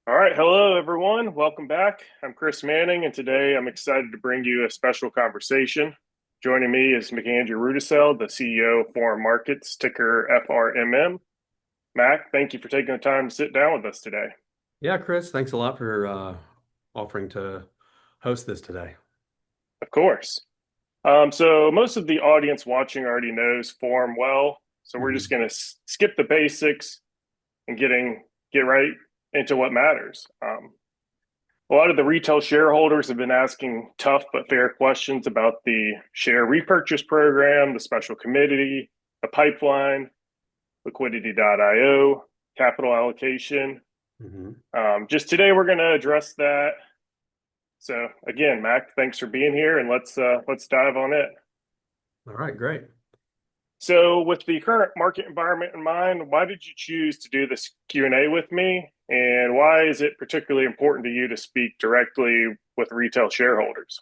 All right. Hello, everyone. Welcome back. I'm Chris Manning, and today I'm excited to bring you a special conversation. Joining me is McAndrew Rudisill, the CEO of Foreign Markets, ticker FRMM. Mac, thank you for taking the time to sit down with us today. Yeah, Chris, thanks a lot for offering to host this today. Of course. So, most of the audience watching already knows Forum well. So, we're just Mhm. going to skip the basics and get right into what matters. A lot of the retail shareholders have been asking tough but fair questions about the share repurchase program, the special committee, the pipeline, liquidity.io, capital allocation. Mhm. Just today, we're going to address that. So again, Mac, thanks for being here, and let's dive on it. All right, great. So, with the current market environment in mind, why did you choose to do this Q&A with me, and why is it particularly important to you to speak directly with retail shareholders?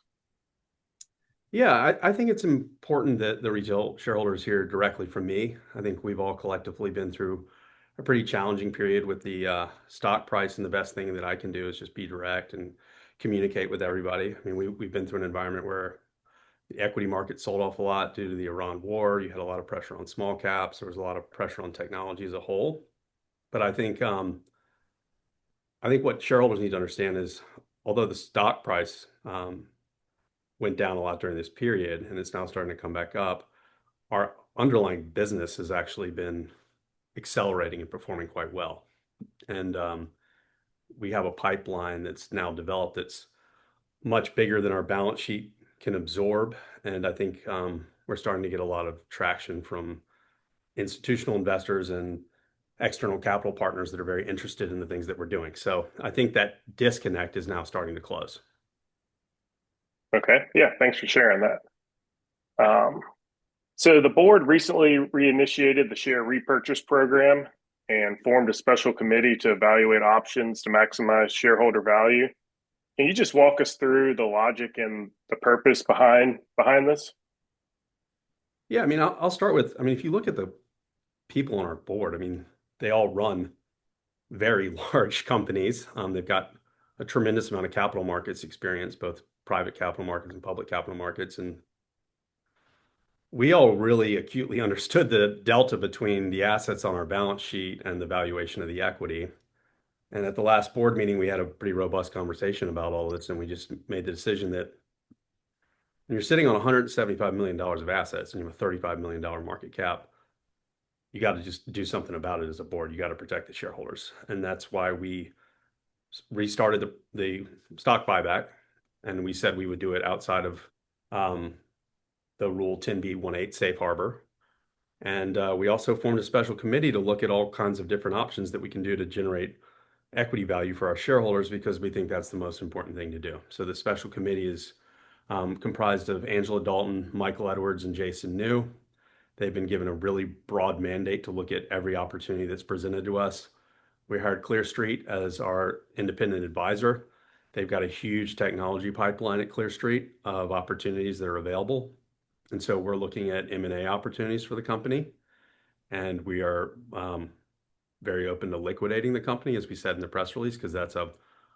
Yeah, I think it's important that the retail shareholders hear directly from me. I think we've all collectively been through a pretty challenging period with the stock price, and the best thing that I can do is just be direct and communicate with everybody. I mean, we've been through an environment where the equity market sold off a lot due to the Iran war. You had a lot of pressure on small caps. There was a lot of pressure on technology as a whole. But I think what shareholders need to understand is, although the stock price went down a lot during this period and it's now starting to come back up, our underlying business has actually been accelerating and performing quite well. And we have a pipeline that's now developed that's much bigger than our balance sheet can absorb. And I think we're starting to get a lot of traction from institutional investors and external capital partners that are very interested in the things that we're doing. So I think that disconnect is now starting to close. Okay, yeah, thanks for sharing that. So the board recently reinitiated the share repurchase program and formed a special committee to evaluate options to maximize shareholder value. Can you just walk us through the logic and the purpose behind this? Yeah, I mean, I'll start with, I mean, if you look at the people on our board, I mean, they all run very large companies. They've got a tremendous amount of capital markets experience, both private capital markets and public capital markets. And we all really acutely understood the delta between the assets on our balance sheet and the valuation of the equity. And at the last board meeting, we had a pretty robust conversation about all of this. And we just made the decision that when you're sitting on $175 million of assets and you have a $35 million market cap, you got to just do something about it as a board. You got to protect the shareholders. And that's why we restarted the stock buyback. And we said we would do it outside of um, the Rule 10b-18 safe harbor. And we also formed a special committee to look at all kinds of different options that we can do to generate equity value for our shareholders because we think that's the most important thing to do. So the special committee is comprised of Angela Dalton, Michael Edwards, and Jason New. They've been given a really broad mandate to look at every opportunity that's presented to us. We hired Clear Street as our independent advisor. They've got a huge technology pipeline at Clear Street of opportunities that are available. And so we're looking at M&A opportunities for the company. And we are very open to liquidating the company, as we said in the press release, because that's a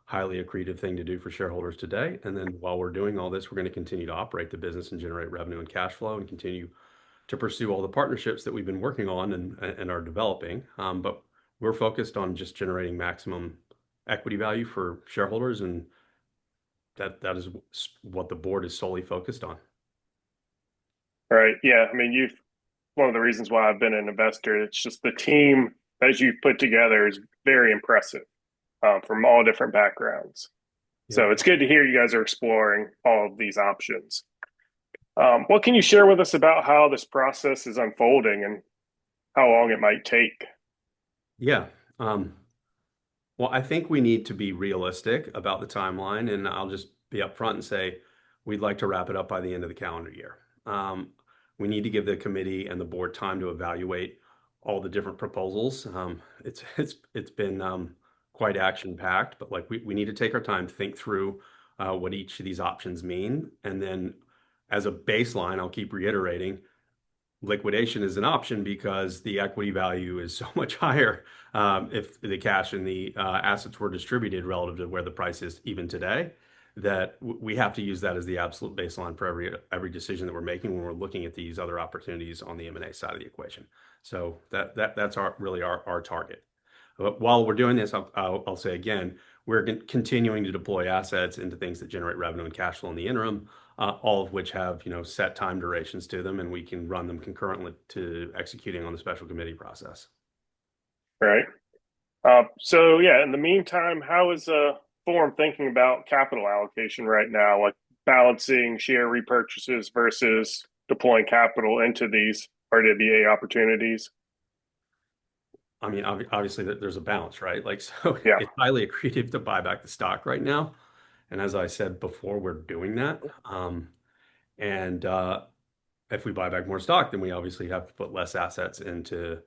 highly accretive thing to do for shareholders today. And then while we're doing all this, we're going to continue to operate the business and generate revenue and cash flow and continue to pursue all the partnerships that we've been working on and are developing. But we're focused on just generating maximum equity value for shareholders, and that is what the board is solely focused on. Right. Yeah. I mean, you've one of the reasons why I've been an investor. It's just the team that you've put together is very impressive from all different backgrounds. Yep. So it's good to hear you guys are exploring all of these options. What can you share with us about how this process is unfolding and how long it might take? Yeah. Um, well, I think we need to be realistic about the timeline, and I'll just be upfront and say we'd like to wrap it up by the end of the calendar year. We need to give the committee and the board time to evaluate all the different proposals. It's been quite action packed, but like we need to take our time, think through what each of these options mean, and then as a baseline, I'll keep reiterating, liquidation is an option because the equity value is so much higher if the cash and the assets were distributed relative to where the price is even today, that we have to use that as the absolute baseline for every decision that we're making when we're looking at these other opportunities on the M&A side of the equation. So that's really our target. But while we're doing this, I'll say again, we're continuing to deploy assets into things that generate revenue and cash flow in the interim, all of which have, set time durations to them, and we can run them concurrently to executing on the special committee process. Right. So yeah, in the meantime, how is Forum thinking about capital allocation right now, like balancing share repurchases versus deploying capital into these RWA opportunities? I mean, obviously, there's a balance, right? Like, so Yeah. it's highly accretive to buy back the stock right now. And as I said before, we're doing that. And if we buy back more stock, then we obviously have to put less assets into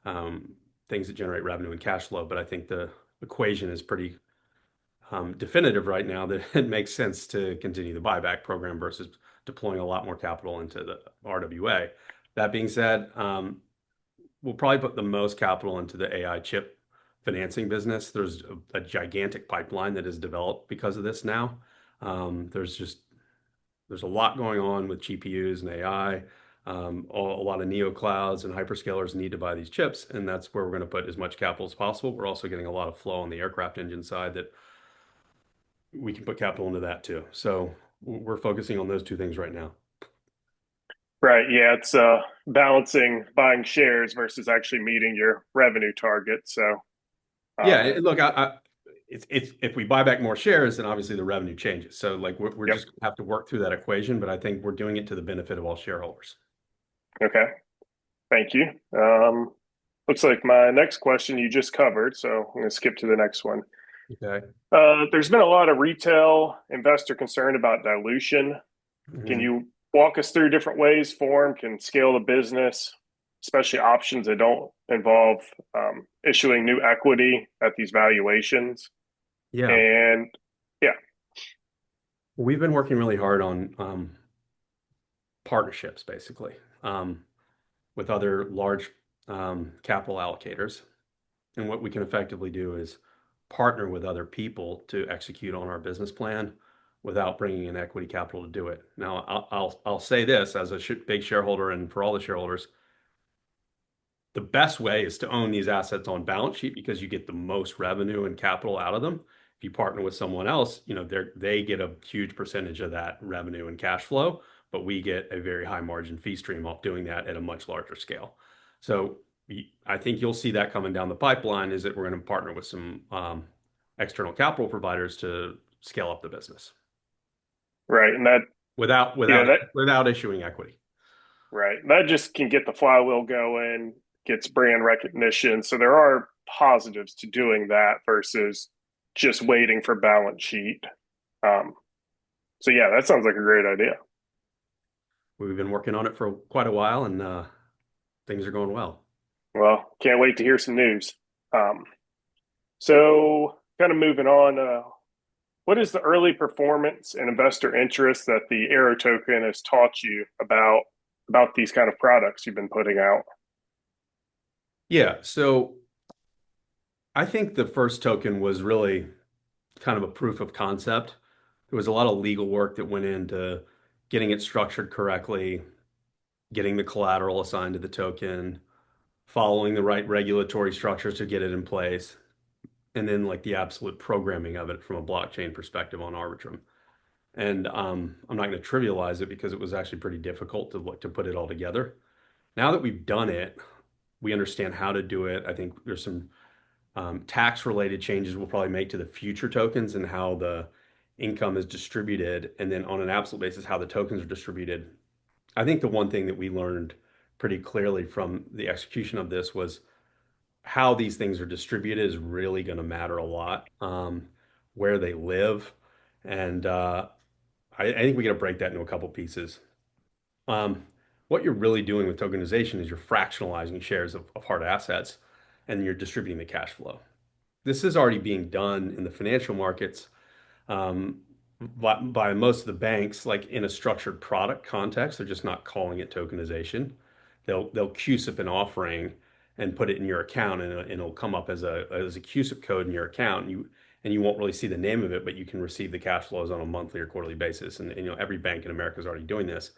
um, things that generate revenue and cash flow. But I think the equation is pretty definitive right now that it makes sense to continue the buyback program versus deploying a lot more capital into the RWA. That being said, we'll probably put the most capital into the AI chip financing business. There's a gigantic pipeline that is developed because of this now. There's a lot going on with GPUs and AI. A lot of neo clouds and hyperscalers need to buy these chips, and that's where we're going to put as much capital as possible. We're also getting a lot of flow on the aircraft engine side that we can put capital into that too. So we're focusing on those two things right now. Right. Yeah, it's balancing buying shares versus actually meeting your revenue target. So, Yeah, um, look, it's if we buy back more shares, then obviously the revenue changes. So like we're yep. just gonna have to work through that equation, but I think we're doing it to the benefit of all shareholders. Okay. Thank you. Looks like my next question you just covered, so I'm going to skip to the next one. Okay. There's been a lot of retail investor concern about dilution. Can Mhm. you walk us through different ways Forum can scale the business, especially options that don't involve issuing new equity at these valuations? Yeah, And yeah, we've been working really hard on partnerships, basically, with other large capital allocators. And what we can effectively do is partner with other people to execute on our business plan without bringing in equity capital to do it. Now, I'll say this as a big shareholder and for all the shareholders, the best way is to own these assets on balance sheet because you get the most revenue and capital out of them. If you partner with someone else, they get a huge percentage of that revenue and cash flow, but we get a very high margin fee stream off doing that at a much larger scale. So I think you'll see that coming down the pipeline is that we're going to partner with some external capital providers to scale up the business right. And that, without yeah, without that, without issuing equity. right. That just can get the flywheel going, gets brand recognition. So there are positives to doing that versus just waiting for balance sheet. Um, so yeah, that sounds like a great idea. We've been working on it for quite a while, and things are going well. Well, can't wait to hear some news. Um, so kind of moving on, what is the early performance and investor interest that the Arrow token has taught you about these kind of products you've been putting out? Yeah, so I think the first token was really kind of a proof of concept. There was a lot of legal work that went into getting it structured correctly, getting the collateral assigned to the token, following the right regulatory structures to get it in place, and then like the absolute programming of it from a blockchain perspective on Arbitrum. And I'm not going to trivialize it because it was actually pretty difficult to put it all together. Now that we've done it, we understand how to do it. I think there's some tax related changes we'll probably make to the future tokens and how the income is distributed, and then on an absolute basis, how the tokens are distributed. I think the one thing that we learned pretty clearly from the execution of this was how these things are distributed is really going to matter a lot, where they live. And I think we got to break that into a couple pieces. Um, what you're really doing with tokenization is you're fractionalizing shares of hard assets and you're distributing the cash flow. This is already being done in the financial markets um, most of the banks, like in a structured product context. They're just not calling it tokenization. they'll CUSIP an offering and put it in your account, and it'll come up as a CUSIP code in your account. And you won't really see the name of it, but you can receive the cash flows on a monthly or quarterly basis. And every bank in America is already doing this.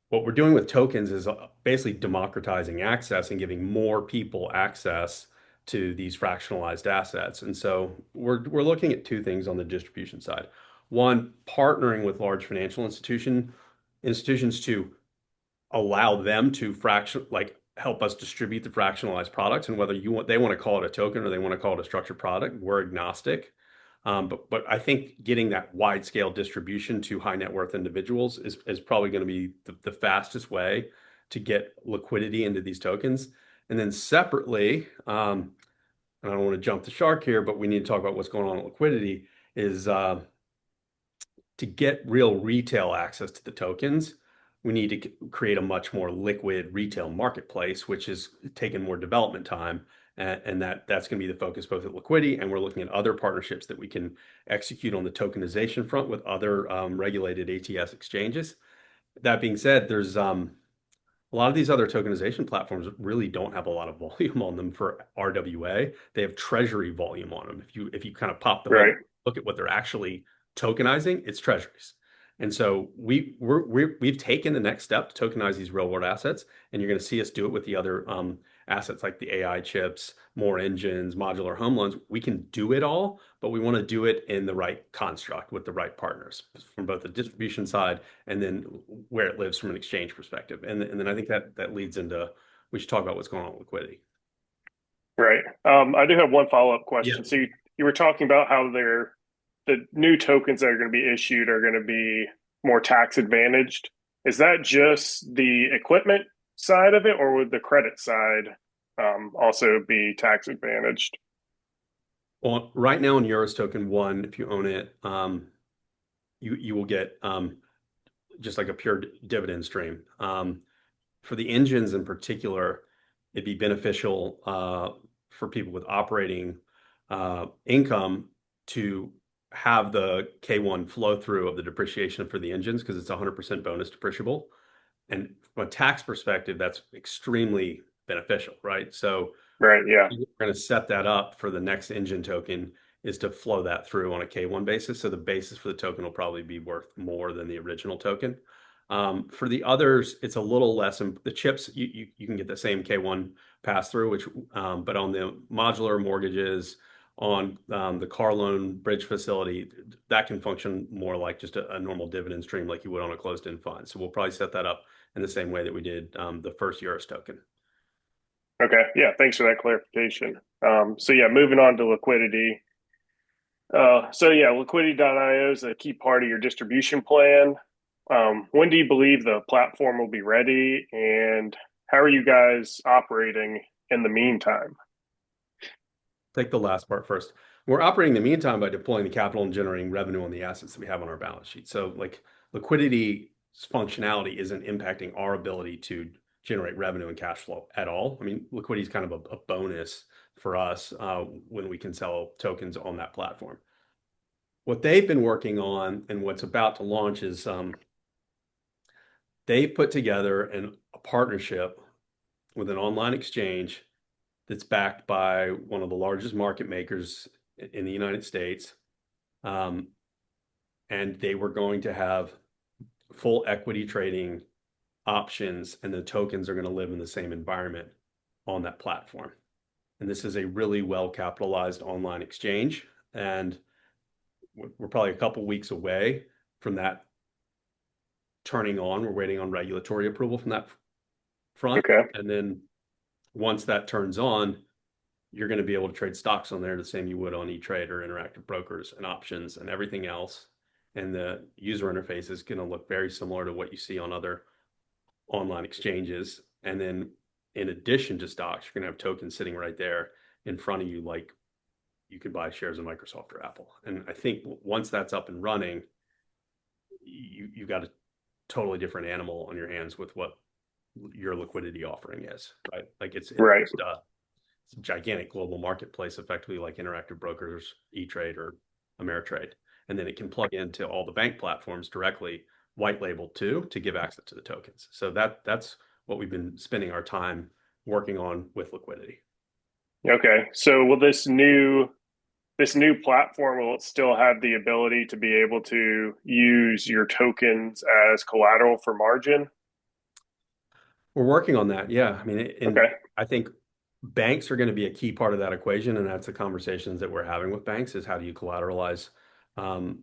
What we're doing with tokens is basically democratizing access and giving more people access to these fractionalized assets. And so we're looking at two things on the distribution side. One, partnering with large financial institutions to allow them to help us distribute the fractionalized products. And whether they want to call it a token or they want to call it a structured product, we're agnostic. But I think getting that wide scale distribution to high net worth individuals is probably going to be the fastest way to get liquidity into these tokens. And then separately, and I don't want to jump the shark here, but we need to talk about what's going on with liquidity, is to get real retail access to the tokens. We need to create a much more liquid retail marketplace, which is taking more development time. And that's going to be the focus both at liquidity, and we're looking at other partnerships that we can execute on the tokenization front with other regulated ATS exchanges. That being said, there's a lot of these other tokenization platforms really don't have a lot of volume on them for RWA. They have treasury volume on them. If you kind of pop the hood, Right. look at what they're actually tokenizing, it's treasuries. And so we've taken the next step to tokenize these real world assets, and you're going to see us do it with the other assets like the AI chips, more engines, modular home loans. We can do it all, but we want to do it in the right construct with the right partners from both the distribution side and then where it lives from an exchange perspective. And then I think that leads into, we should talk about what's going on with liquidity. Right. I do have one follow-up Yeah. question. So you were talking about how the new tokens that are going to be issued are going to be more tax advantaged. Is that just the equipment side of it, or would the credit side also be tax advantaged? Well, right now in Euros Token 1, if you own it, you will get just like a pure dividend stream. For the engines in particular, it'd be beneficial for people with operating income to have the K1 flow through of the depreciation for the engines because it's 100% bonus depreciable. And from a tax perspective, that's extremely beneficial, right? So Right. Yeah. we're going to set that up for the next engine token is to flow that through on a K1 basis. So the basis for the token will probably be worth more than the original token. For the others, it's a little less. The chips, you can get the same K1 pass through, but on the modular mortgages, on the car loan bridge facility, that can function more like just a normal dividend stream like you would on a closed-end fund. So we'll probably set that up in the same way that we did the first Euros token. Okay. Yeah. Thanks for that clarification. So yeah, moving on to liquidity. So yeah, liquidity.io is a key part of your distribution plan. When do you believe the platform will be ready, and how are you guys operating in the meantime? Take the last part first. We're operating in the meantime by deploying the capital and generating revenue on the assets that we have on our balance sheet. So like liquidity functionality isn't impacting our ability to generate revenue and cash flow at all. I mean, liquidity is kind of a bonus for us when we can sell tokens on that platform. What they've been working on and what's about to launch is they've put together a partnership with an online exchange that's backed by one of the largest market makers in the United States. And they were going to have full equity trading options, and the tokens are going to live in the same environment on that platform. And this is a really well capitalized online exchange. And we're probably a couple weeks away from that turning on. We're waiting on regulatory approval from that front. Okay. And then once that turns on, you're going to be able to trade stocks on there the same you would on E-Trade or Interactive Brokers and options and everything else. And the user interface is going to look very similar to what you see on other online exchanges. And then in addition to stocks, you're going to have tokens sitting right there in front of you, like you could buy shares of Microsoft or Apple. And I think once that's up and running, you've got a totally different animal on your hands with what your liquidity offering is, right? Like it's Right. it's a gigantic global marketplace, effectively like Interactive Brokers, E-Trade, or Ameritrade. And then it can plug into all the bank platforms directly, white labeled too, to give access to the tokens. So that's what we've been spending our time working on with liquidity. Okay. So will this new platform, will it still have the ability to be able to use your tokens as collateral for margin? We're working on that. Yeah. I mean, and Okay. I think banks are going to be a key part of that equation. And that's the conversations that we're having with banks is how do you collateralize? Um,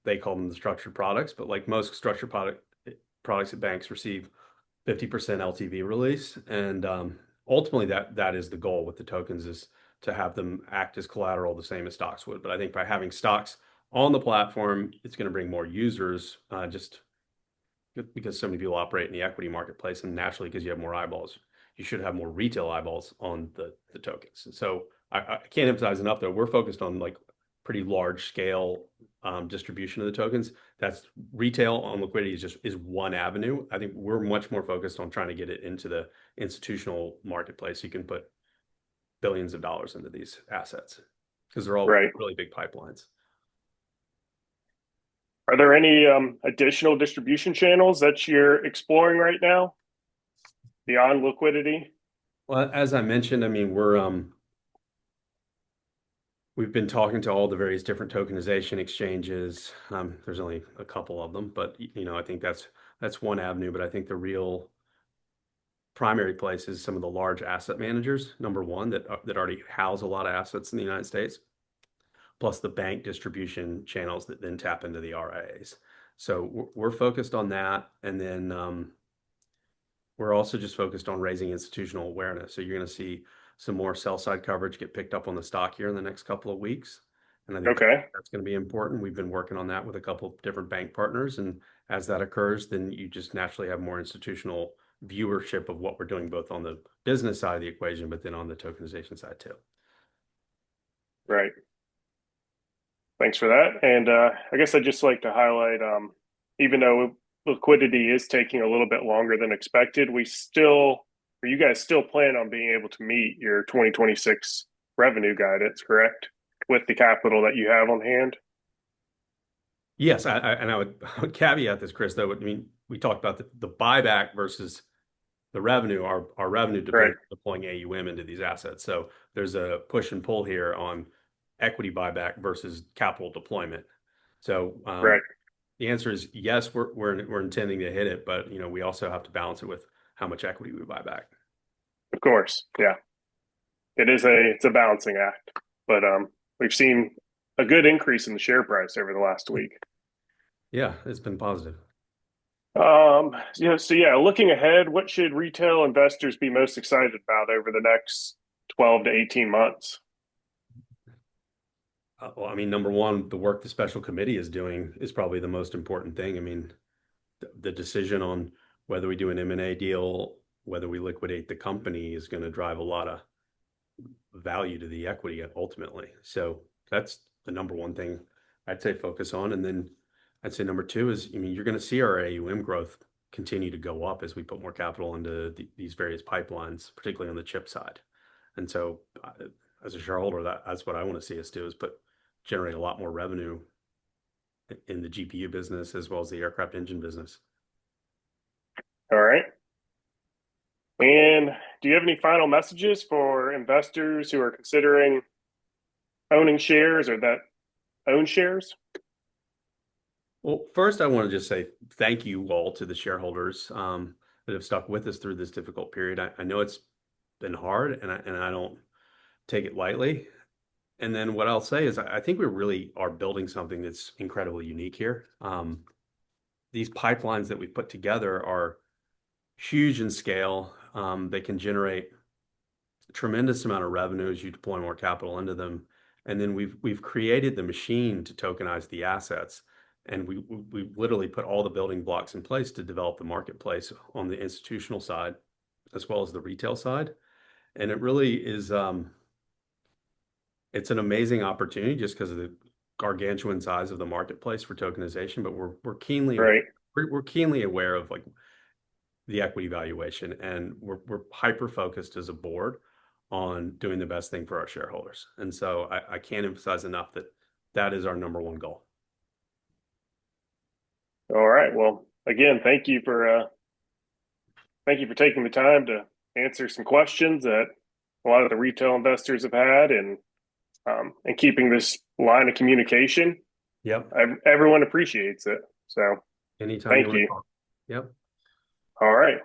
they call them the structured products, but like most structured products that banks receive 50% LTV release. And ultimately that is the goal with the tokens is to have them act as collateral the same as stocks would. But I think by having stocks on the platform, it's going to bring more users just because so many people operate in the equity marketplace, and naturally, because you have more eyeballs, you should have more retail eyeballs on the tokens. And so I can't emphasize enough that we're focused on like pretty large scale distribution of the tokens. That's retail on liquidity is one avenue. I think we're much more focused on trying to get it into the institutional marketplace. You can put billions of dollars into these assets because they're all Right. really big pipelines. Are there any additional distribution channels that you're exploring right now beyond liquidity? Well, as I mentioned, I mean, we've been talking to all the various different tokenization exchanges. There's only a couple of them, but I think that's one avenue. But I think the real primary place is some of the large asset managers, number one, that already house a lot of assets in the United States, plus the bank distribution channels that then tap into the RIAs. So we're focused on that, and then we're also just focused on raising institutional awareness. So you're going to see some more sell side coverage get picked up on the stock here in the next couple of weeks. And I think Okay. that's going to be important. We've been working on that with a couple of different bank partners. And as that occurs, then you just naturally have more institutional viewership of what we're doing, both on the business side of the equation, but then on the tokenization side too. Right. Thanks for that. And I guess I'd just like to highlight, even though liquidity is taking a little bit longer than expected, or you guys still plan on being able to meet your 2026 revenue guidance, correct? With the capital that you have on hand? Yes, I would caveat this, Chris, though. I mean, we talked about the buyback versus the revenue. Our revenue Right. depends on deploying AUM into these assets. So there's a push and pull here on equity buyback versus capital deployment. So Right. the answer is yes, we're intending to hit it, but we also have to balance it with how much equity we buy back. Of course. Yeah. It's a balancing act. But we've seen a good increase in the share price over the last week. Yeah, it's been positive. So yeah, looking ahead, what should retail investors be most excited about over the next 12 to 18 months? Well, I mean, number one, the work the special committee is doing is probably the most important thing. I mean, the decision on whether we do an M&A deal, whether we liquidate the company is going to drive a lot of value to the equity ultimately. So that's the number one thing I'd say focus on. And then I'd say number two is, I mean, you're going to see our AUM growth continue to go up as we put more capital into these various pipelines, particularly on the chip side. And so as a shareholder, that's what I want to see us do is generate a lot more revenue in the GPU business as well as the aircraft engine business. All right. And do you have any final messages for investors who are considering owning shares or that own shares? Well, first, I want to just say thank you all to the shareholders that have stuck with us through this difficult period. I know it's been hard, and I don't take it lightly. And then what I'll say is I think we really are building something that's incredibly unique here. These pipelines that we've put together are huge in scale. They can generate a tremendous amount of revenue as you deploy more capital into them. And then we've created the machine to tokenize the assets. And we literally put all the building blocks in place to develop the marketplace on the institutional side as well as the retail side. And it really is it's an amazing opportunity just because of the gargantuan size of the marketplace for tokenization. But Right. we're keenly aware of like the equity valuation, and we're hyper focused as a board on doing the best thing for our shareholders. And so I can't emphasize enough that that is our number one goal. All right. Well, again, thank you for thank you for taking the time to answer some questions that a lot of the retail investors have had, and keeping this line of communication. Yep. Everyone appreciates it. So Anytime you thank want to you. talk. Yep. All right.